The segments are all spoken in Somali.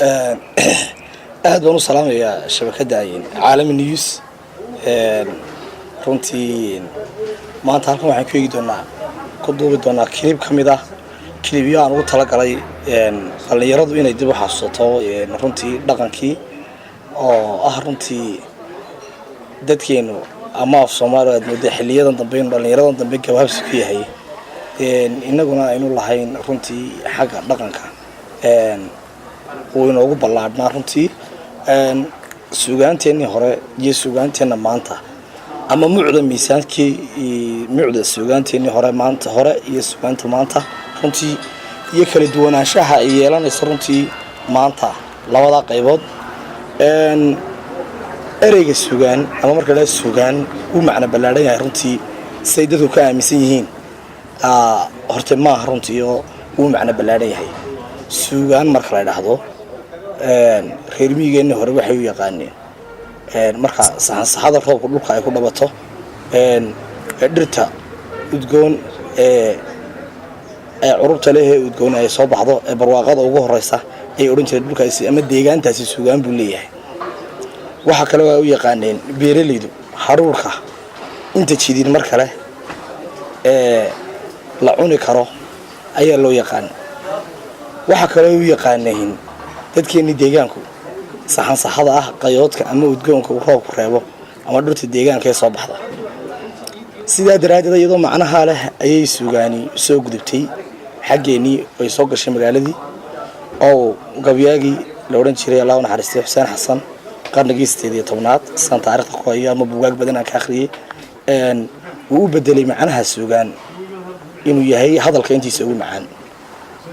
aad baan u salaamayaa shabakada caalami news runtii maanta halkan waxaan ku eegi doonaa ku duubi doonaa kilib ka mid ah kilibyo aan ugu talagalay dhalinyaradu inay dib u xasuusto runtii dhaqankii oo ah runtii dadkeenu ama af Soomaaliyeed muddo xilliyadan dambe in dhalinyaradan dambe gabaabsi ku yahay inaguna aynu lahayn runtii xagga dhaqanka oo inoogu ballaadhnaa runtii suugaanteennii hore iyo suugaanteenna maanta ama mucda miisaankii mucda suugaanteennii hore maanta hore iyo suugaanta maanta runtii iyo kala duwanaanshaha ay yeelanayso runtii maanta labada qaybood ereyga suugaan ama marka la suugaan uu macna ballaadhan yahay runtii say dadku ka aaminsan yihiin horte ma runtii oo uu macna ballaadhan yahay suugaan marka la yiraahdo reer miyigeena hore waxay u yaqaaneen marka saxada roobka dhulka ay ku dhabato dhirta udgoon urubta leh udgoon ay soo baxdo barwaaqada ugu horeysa ay oran jireen dhulkaasi ama deegaantaasi suugaan buu leeyahay waxa kale oo ay u yaqaaneen beeraleydu haruurka inta jidin mar kale la cuni karo ayaa loo yaqaan waxa kale oo u yaqaaneen dadkeeni deegaanku saxada ah qayoodka ama udgoonka uu roobku reebo ama dhirta deegaanka ee soo baxda sidaa daraadeed iyadoo macnaha leh ayay suugaani soo gudubtay xageeni way soo gashay magaaladii oo gabyaagii la oran jiray Allah naxariisto Xuseen Xasan qarnigii 18aad san taariikhda ku haya ama buugaag badan aan ka akhriyay uu u bedelay macnaha suugaan inuu yahay hadalka intiisa ugu macaan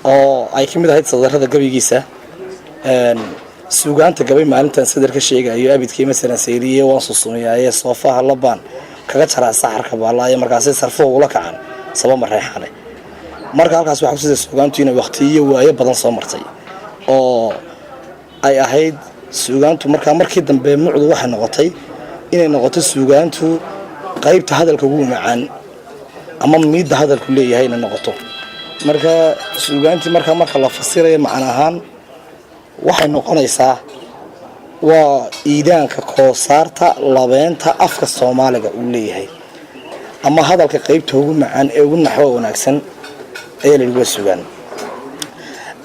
oo ay kamid ahayd sadarrada gabigiisa suugaanta gabay maalintan sadarka sheegayo abidkii masalan sayriye waan soo sumeeyay soofaha labaan kaga jaraa saxarka baalaaya markaas sarfo ula kacan sabab mareexane marka halkaas waxa ku sida suugaantu inay waqtiyo waaye badan soo martay oo ay ahayd suugaantu markii dambe mucdu waxa noqotay inay noqoto suugaantu qaybta hadalka ugu macaan ama miida hadalku leeyahay inay noqoto marka suugaanti marka la fasirayo macna ahaan waxay noqonaysaa waa iidaanka koosaarta labeenta afka Soomaaliga uu leeyahay ama hadalka qaybta ugu macaan ee ugu naxwo wanaagsan ee lagu suugaan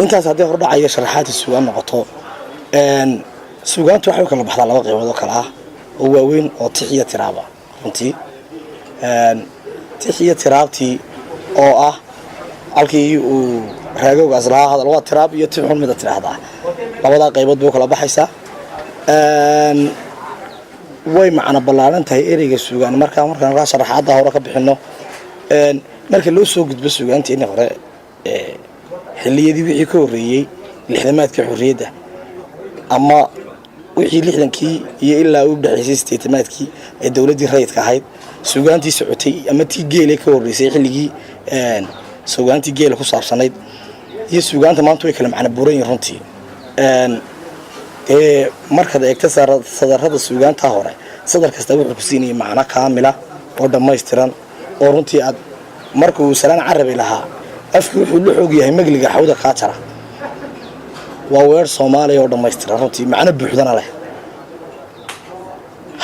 intaas hadii hor dhacaya sharaxaadii suugaan noqoto suugaantu waxay kala baxdaa laba qaybood oo kala ah oo waaweyn oo tixiya tiraaba runtii tixiya tiraabtii oo ah halkii uu raagowga aslaha hadal waa tiraab iyo tixun mid tiraahdaa labada qaybood buu kala baxaysaa way macna ballaaran tahay ereyga suugaan markaan ka sharaxaada hore ka bixino marka loo soo gudbo suugaanteena hore xilliyadii wixii ka horeeyay lixdamaadka xurriyadda ama wixii lixdankii iyo ilaa u dhaxaysay 80aadkii ee dawladii rayidka ahayd suugaantii socotay ama tii geelay ka horeysay xilligii suugaantii geela ku saabsanayd iyo suugaanta maanta way kala macna buuran runtii markaad eegto sadarrada suugaanta hore sadar kasta wuxuu ku siinayay macna kaamila oo dhameystiran oo runtii aad markuu salaan carabi lahaa afku wuxuu la xoog yahay magliga xawda ka jara waa weer Soomaali oo dhameystiran runtii macna buuxdana leh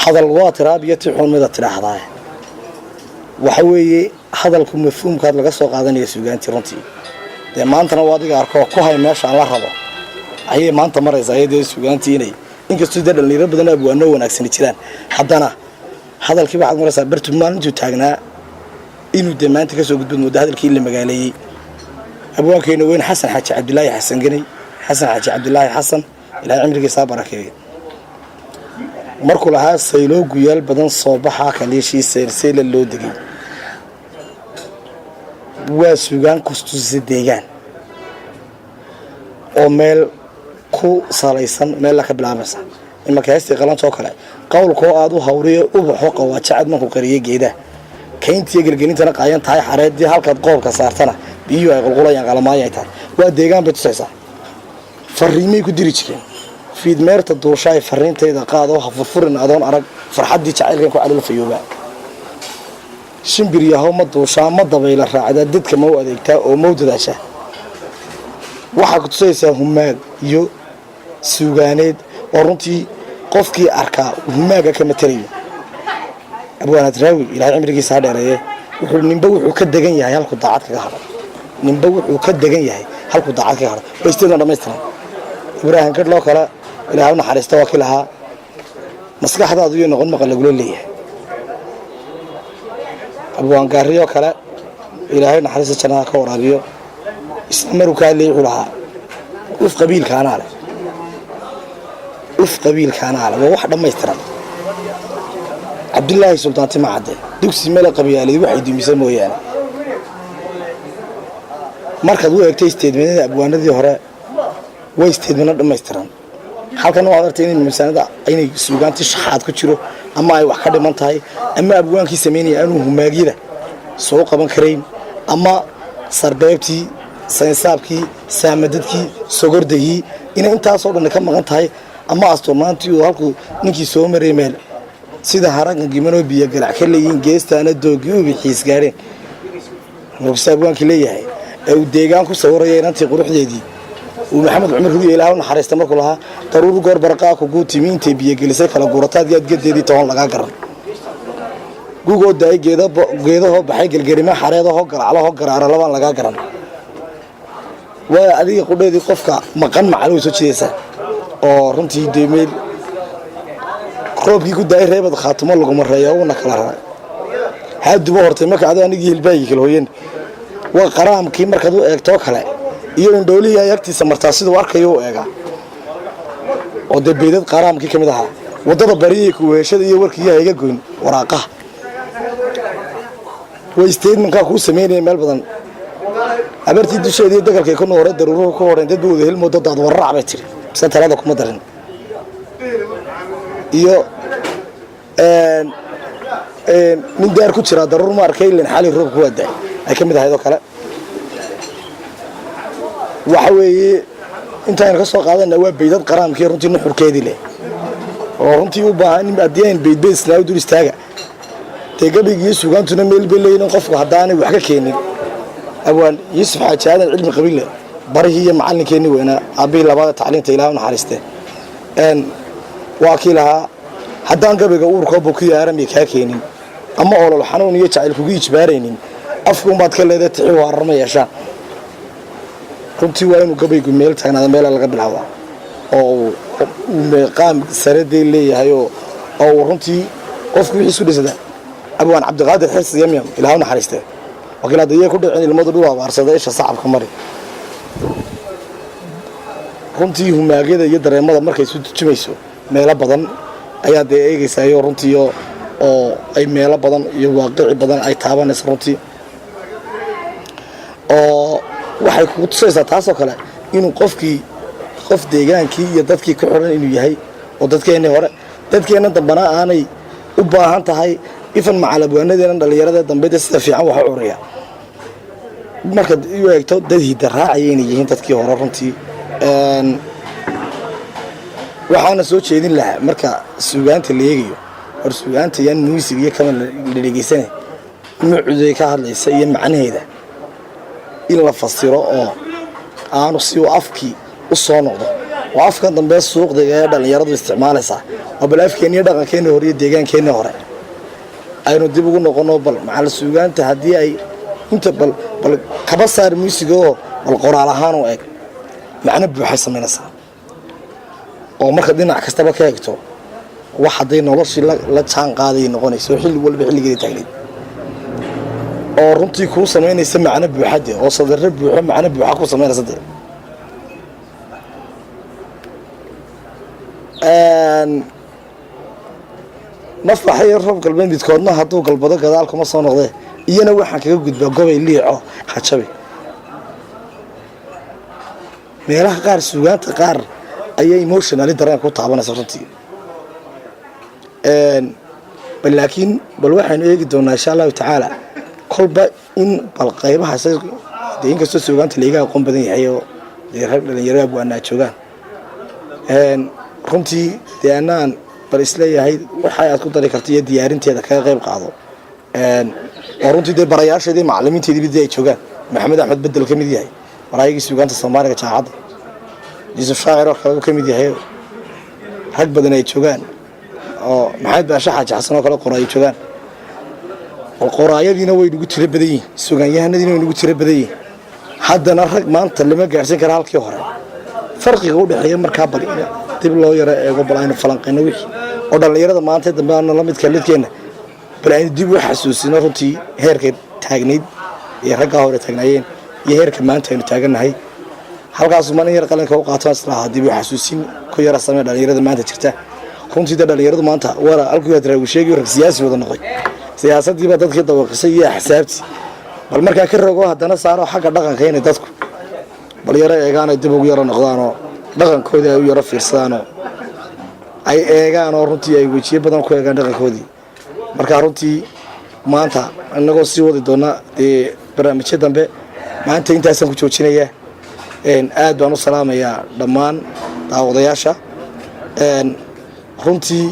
hadal waa tiraab iyo tixun mid tiraahdaa waxa weeye hadalku mafhuumkaad laga soo qaadanayo suugaantii runtii maantana waa adiga arko ku hay meesha aan la rabo ayay maanta maraysaa ayay suugaantii inay inkastoo dhalinyaro badan abwaano wanaagsan jiraan haddana hadalkii waxaad maraysaa bartumaan intuu taagnaa inuu maanta ka soo gudbin muddo hadalkii la magaaleeyay abwaankeena weyn Xasan Xaaji Cabdullaahi Xasan Gani Xasan Xaaji Cabdullaahi Xasan ilaa cimrigiisa barakeeyo markuu lahaa saylo guyaal badan soo baxa kaliishiisa seyl loo digay waa suugaan kustusi deegaan oo meel ku salaysan meel ka bilaabaysa imaka heestii qalanto kale qowlkoo aad u hawriyo u baxo qawaacad markuu qariye geeda kayntii galgelintana qaayan tahay xareedii halkaad qoobka saartana biyo ay qulqulayaan qalamaayay tahay waa deegaan badsaysa fariimay ku diri jireen fiidmeerta duushay fariintayda qaado hafurfurin adoon arag farxadii jacaylkan ku cadal fayooba shimbir yahow ma duushaa ma dabayla raacda dadka ma u adeegtaa oo mawdadaasha waxa ku tusaysaa humaag iyo suugaaneed oo runtii qofkii arkaa humaaga ka matalayo abwaan hadraawi ilaahay cimrigiisa ha dheereeye ninba wuxuu ka degan yahay halku daacad kaga hadho ninba wuxuu ka degan yahay halku daacad kaga hadho baysteedna dhammaystiran ibraahim gadhloo kale ilaahay u naxariista waa kii lahaa maskaxdaadu iyo noqon maqal lagula leeyahay abwaan gaariyoo kale ilaahay naxariista jannada ka waraabiyo isla maruu ka hadlayay wuxuu lahaa uf qabiilkaanaa leh waa wax dhammaystiran cabdillaahi suldaanti macadde dugsi meel qabiyaaleed waxay dumisay mooyaane markaad u eegtay isteedmanada abwaanadii hore way isteedmano dhammaystiran halkan waxaad artay inay miisaanada inay suugaantii shaxaad ku jiro ama ay wax ka dhiman tahay ama abwaankii sameynaya inuu humaagyada soo qaban karayn ama sarbeebtii saynsaabkii saamadadkii sogordagii inay intaasoo dhan ka maqan tahay ama asturnaantii uu halkuu ninkii soo maray meel sida haragan gimanoo biyo galac ka leeyihiin geestaana doogii u bixiis gaadheen markuusa abwaankii leeyahay ee uu deegaan ku sawiraya inantii quruxdeedii uu maxamed cumar huriye ilaahay u naxariista markuu lahaa daruur goor barqaa kugu timi intay biyo gelisay kala guurataadii aad gedeedii toban lagaa garan gugoo daay geedahoo baxay gelgerima xareedahoo galaclahoo garaara labaan lagaa garan waa adiga qudheedii qofka maqan macaluu soo jidaysa oo runtii deemeel roobkii ku daay reebad khaatimo lagu mareeyo uuna kala raray haaduba hortay marka adoo anigii hilbaayii kala hooyeen waa qaraamkii markaad u eegtoo kale iyo indhoolihii ay agtiisa martaa siduu arkayo u eegaa oo dee beydad qaraamkii ka mid ahaa waddada bariyay kuweeshada iyo warkiiyo hayga goyn waraaqaha way statementkaa kuu samaynaya meel badan habartii dusheediiyo dagalkay ku noore daruuruhu ku horeen dadba wada helmoodo daad wararac bay tiri bisan talada kuma darin iyo nin daar ku jiraa daruur ma arkay ilan xali roobku waa daay ay ka mid ahaydoo kale waxa weeye intaaynu ka soo qaadana waa beydad qaraamkii runtii nuxurkeedii leh oo runtii u baahan haddii ayn beydbeysnaa u dul istaaga dee gabayga iyo suugaantuna meel bay leeyihin qofku haddaanay wax ka keenin abwaan yuusuf xaaji aadan cilmi qabiille barihii iyo macallinkeenni weynaa aabbihii labaada tacliinta ilaah u naxariiste waa kii lahaa haddaan gabayga uurkoo bukiyo aramay kaa keenin ama olol xanuun iyo jacayl kugu ijbaaraynin afkuunbaad ka leedahay tixi waarar ma yeeshaan runtii waa inuu gabaygu meel taagnaada meela laga bilaabaa oo uu meeqaam saradey leeyahay oo uu runtii qofku wixii isu dhisada abwaan cabdiqaadir xirsi yamyam ilaah u naxariiste wakiil haddayay ku dhicin ilmadu dhul abaarsada isha sacabka mari runtii humaagyada iyo dareemada markay isu tujimayso meelo badan ayaa dee eegaysayo runtii oo ay meelo badan iyo waaqici badan ay taabanayso runtii oo waxay kugu tusaysaa taasoo kale inuu qof deegaankii iyo dadkii ku xiran inuu yahay oo dadkeennii hore dadkeenna dambana aanay u baahan tahay ifan macalabwaanadeena dhallinyarada dambeed sida fiican wax u curiya markaad u eegto dad hidda raacaya inay yihiin dadkii hore runtii waxaana soo jeedin lahaa marka suugaanta la eegayo hor suugaanta yaan muusig iyo kama la dhegaysana nuucday ka hadlaysa iyo macnaheeda in la fasiro oo aanu si uu afkii u soo noqdo oo afkan dambe suuqda ee dhallinyaradu isticmaalaysaa oo bal afkeenniyo dhaqankeenna hore iyo deegaankeenna hore aynu dib ugu noqono bal macal suugaanta haddii ay inta bal kaba saar muusigoo bal qoraal ahaan u eg macno buuxay samaynaysaa oo marka dhinac kastaba ka eegto wax hadday noloshii la jaan qaaday noqonayso xilli walba xilligeeda taagnayd oo runtii kuu samaynaysa macno buuxade oo sadarro buuxo macno buuxa ku samaynaysa dee nafaxayo roob galbeed midkoodna hadduu galbado gadaal kuma soo noqdee iyana waxaan kaga gudbaa gobay liico hajabi meelaha qaar suugaanta qaar ayay emotionally dareen ku taabanaysa runtii laakiin bal waxaynu eegi doonaa insha allahu tacaala kolba in bal qaybaha dee inkastoo suugaanta laiga aqoon badan yahay oo dee rag dhalinyaro abwaanaa joogaan runtii dee anaan bal isleeyahay waxa aad ku dari karto iyo diyaarinteeda kaga qayb qaado oo runtii dee barayaasheedii macalimiinteedii bidii ay joogaan maxamed axmed bedel ka mid yahay baraayagii suugaanta soomaaliga jaamacadda يوسف شاعر وكذا كميدي هي حق بدنا يتشوجان أو محد بشحة حسنا وكذا قراء يتشوجان القراء دينا وينقول ترى بدي سجان يهنا دينا وينقول ترى بدي حد نرهق ما أنت اللي ما جالسين كرهال كيوهرة فرق يقول حياة مركب بدي تبلو يرى قبل عين فلان ويش وده اللي يرى ما أنت دم أنا لم يتكلم كنا بلعين دي حسوسين رنتي هيرك تاجنيد يرهق هورة تاجنين يهيرك ما أنت تاجن هاي halkaas man yar qalanka u qaato islaaha dib u xasuusin ku yara samee dhalinyarada maanta jirta runtii dhalinyaradu maanta wara alku yadraagu sheegay rag siyaasi wada noqday siyaasadii ba dadkii dawaqisay iyo xisaabti bal markaa ka rogo hadana saaro xagga dhaqanka inay dadku bal yara eegaan dib ugu yara noqdaan oo dhaqankooda ay u yara fiirsadaan oo ay eegaan oo runtii ay wajiye badan ku eegaan dhaqankoodii markaa runtii maanta anagoo sii wadi doona barnaamijyada dambe maanta intaasaan ku joojinayaa aad baan u salaamayaa dhammaan daawadayaasha runtii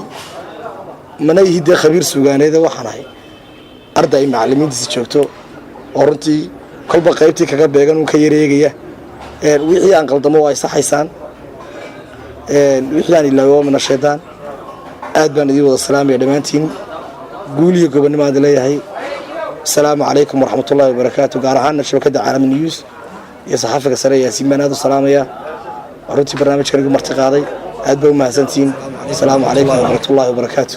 mana yihii khabiir sugaaneed waxaan ahay arday macallimiintiisa joogto oo runtii kolba qaybtii kaga beegan uu ka yareegaya wixii aan qaldamo way saxaysaan wixii aan ilaawo mana sheedaan aad baan idin wada salaamaya dhamaantiin guuliyo gobonimada leeyahay assalaamu calaykum waraxmatullaahi wabarakaatuh gaar ahaan shabakada caalami news يا صحافة كسرة يا سيمان هذا السلام يا روتي برنامج كريم مرتقاضي أدبوا مع سنتين السلام عليكم ورحمة الله وبركاته